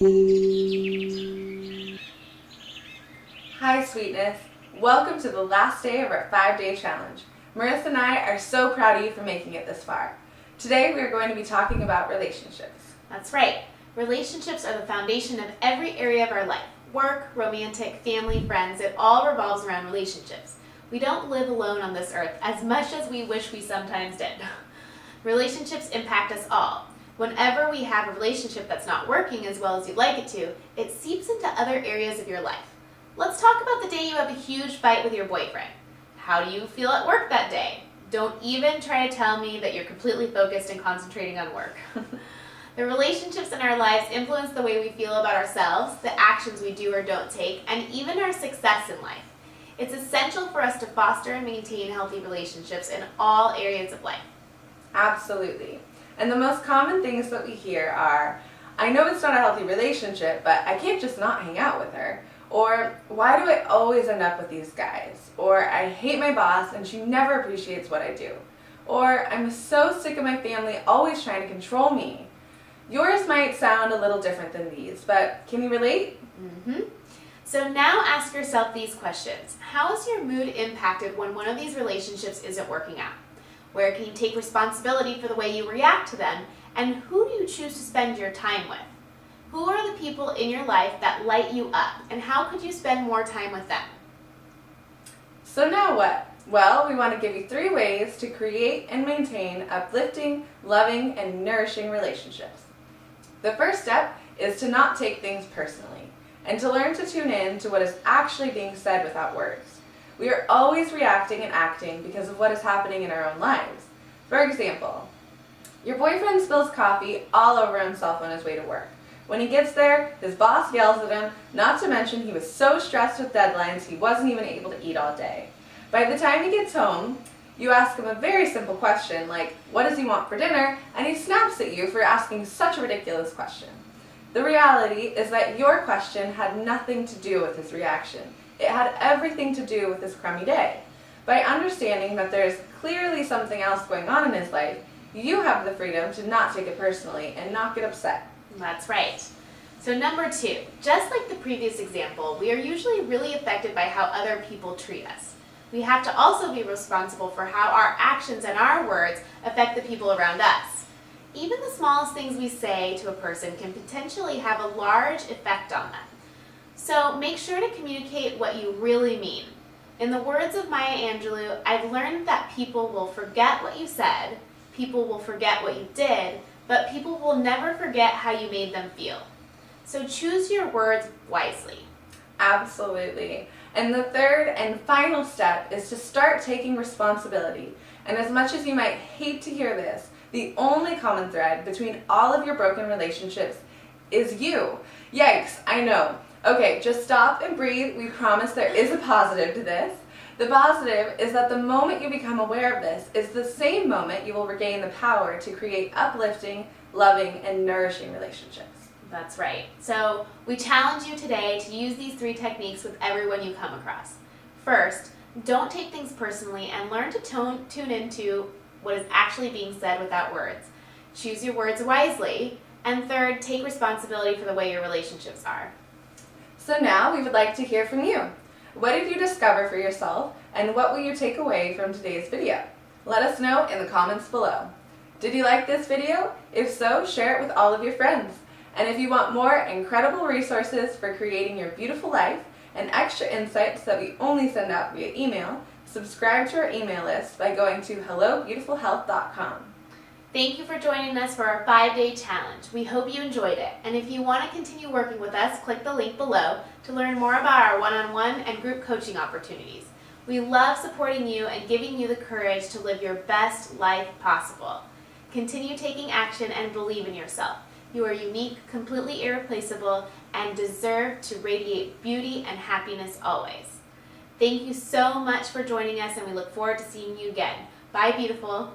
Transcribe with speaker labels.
Speaker 1: Hi, sweetness. Welcome to the last day of our 5-day challenge. Marissa and I are so proud of you for making it this far. Today we are going to be talking about relationships.
Speaker 2: That's right. Relationships are the foundation of every area of our life. Work, romantic, family, friends, it all revolves around relationships. We don't live alone on this earth as much as we wish we sometimes did. Relationships impact us all. Whenever we have a relationship that's not working as well as you'd like it to, it seeps into other areas of your life. Let's talk about the day you have a huge fight with your boyfriend. How do you feel at work that day? Don't even try to tell me that you're completely focused and concentrating on work. The relationships in our lives influence the way we feel about ourselves, the actions we do or don't take, and even our success in life. It's essential for us to foster and maintain healthy relationships in all areas of life.
Speaker 1: Absolutely. And the most common things that we hear are, I know it's not a healthy relationship, but I can't just not hang out with her. Or, why do I always end up with these guys? Or, I hate my boss and she never appreciates what I do. Or, I'm so sick of my family always trying to control me. Yours might sound a little different than these, but can you relate?
Speaker 2: So now ask yourself these questions. How is your mood impacted when one of these relationships isn't working out? Where can you take responsibility for the way you react to them? And who do you choose to spend your time with? Who are the people in your life that light you up? And how could you spend more time with them?
Speaker 1: So now what? Well, we want to give you 3 ways to create and maintain uplifting, loving, and nourishing relationships. The first step is to not take things personally and to learn to tune in to what is actually being said without words. We are always reacting and acting because of what is happening in our own lives. For example, your boyfriend spills coffee all over himself on his way to work. When he gets there, his boss yells at him, not to mention he was so stressed with deadlines he wasn't even able to eat all day. By the time he gets home, you ask him a very simple question like, what does he want for dinner? And he snaps at you for asking such a ridiculous question. The reality is that your question had nothing to do with his reaction. It had everything to do with his crummy day. By understanding that there is clearly something else going on in his life, you have the freedom to not take it personally and not get upset.
Speaker 2: That's right. So number 2, just like the previous example, we are usually really affected by how other people treat us. We have to also be responsible for how our actions and our words affect the people around us. Even the smallest things we say to a person can potentially have a large effect on them. So make sure to communicate what you really mean. In the words of Maya Angelou, I've learned that people will forget what you said, people will forget what you did, but people will never forget how you made them feel. So choose your words wisely.
Speaker 1: Absolutely. And the third and final step is to start taking responsibility. And as much as you might hate to hear this, the only common thread between all of your broken relationships is you. Yikes, I know. Okay, just stop and breathe. We promise there is a positive to this. The positive is that the moment you become aware of this is the same moment you will regain the power to create uplifting, loving, and nourishing relationships.
Speaker 2: That's right. So we challenge you today to use these 3 techniques with everyone you come across. First, don't take things personally and learn to tune into what is actually being said without words. Choose your words wisely. And third, take responsibility for the way your relationships are.
Speaker 1: So now we would like to hear from you. What did you discover for yourself, and what will you take away from today's video? Let us know in the comments below. Did you like this video? If so, share it with all of your friends. And if you want more incredible resources for creating your beautiful life and extra insights that we only send out via email, subscribe to our email list by going to hellobeautifulhealth.com.
Speaker 2: Thank you for joining us for our 5-day challenge. We hope you enjoyed it. And if you want to continue working with us, click the link below to learn more about our one-on-one and group coaching opportunities. We love supporting you and giving you the courage to live your best life possible. Continue taking action and believe in yourself. You are unique, completely irreplaceable, and deserve to radiate beauty and happiness always. Thank you so much for joining us, and we look forward to seeing you again. Bye, beautiful.